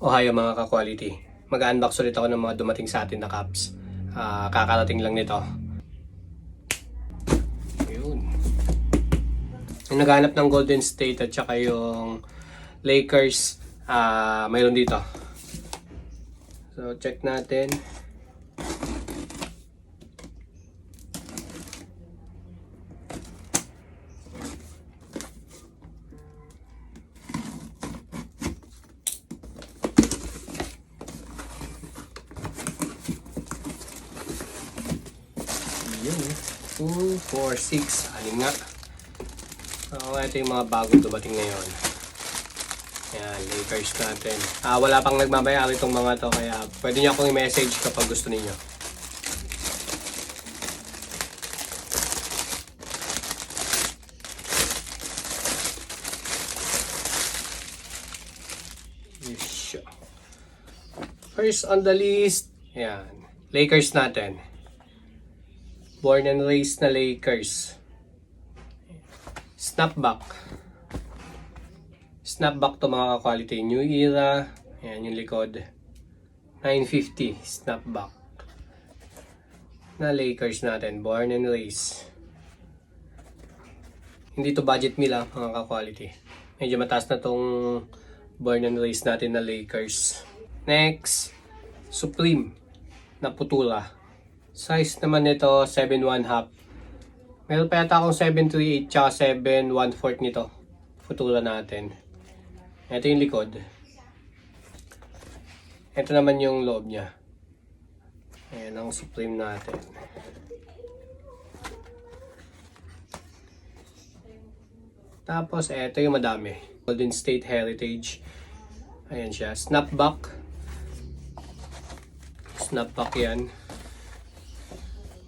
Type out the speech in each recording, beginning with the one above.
Ohio mga ka-quality. Mag-unbox ulit ako ng mga dumating sa atin na cups. Kakarating lang nito. Ayun. Yung naghanap ng Golden State at saka yung Lakers, mayroon dito. So check natin. Yun, 2, 4, 6. Anim nga. So, ito yung mga bagong dumating ngayon. Ayan, Lakers natin. Wala pang nagmabayari itong mga to, kaya pwede nyo akong i-message kapag gusto ninyo. First on the list, ayan, Lakers natin. Born and raised na Lakers. Snapback. Snapback to mga ka-quality. New era. Ayan yung likod. 950 snapback. Na Lakers natin. Born and raised. Hindi to budget meal mga ka-quality. Medyo mataas na tong born and raised natin na Lakers. Next, Supreme na putula. Size naman nito 7/1/2. Meron pa yata akong 7/3/8 tsaka 7/1/4 nito. Putula natin. Ito yung likod. Ito naman yung loob niya. Ayan ang Supreme natin. Tapos ito yung madami. Golden State Heritage. Ayan siya. Snapback. Snapback yan.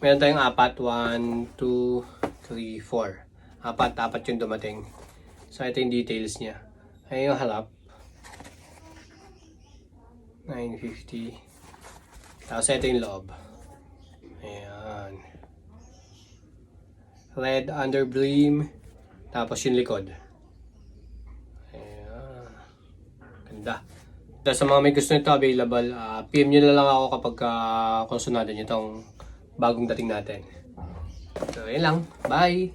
Meron tayong 4. 1, 2, 3, 4. Apat yung dumating. So ito yung details niya. Ayan yung harap. 950. Tapos ito yung loob. Ayan. Red under brim. Tapos yung likod. Ayan. Ganda. Sa mga may gusto nito available, PM nyo na lang ako kapag kung sunod nyo itong bagong dating natin. So, yun lang. Bye!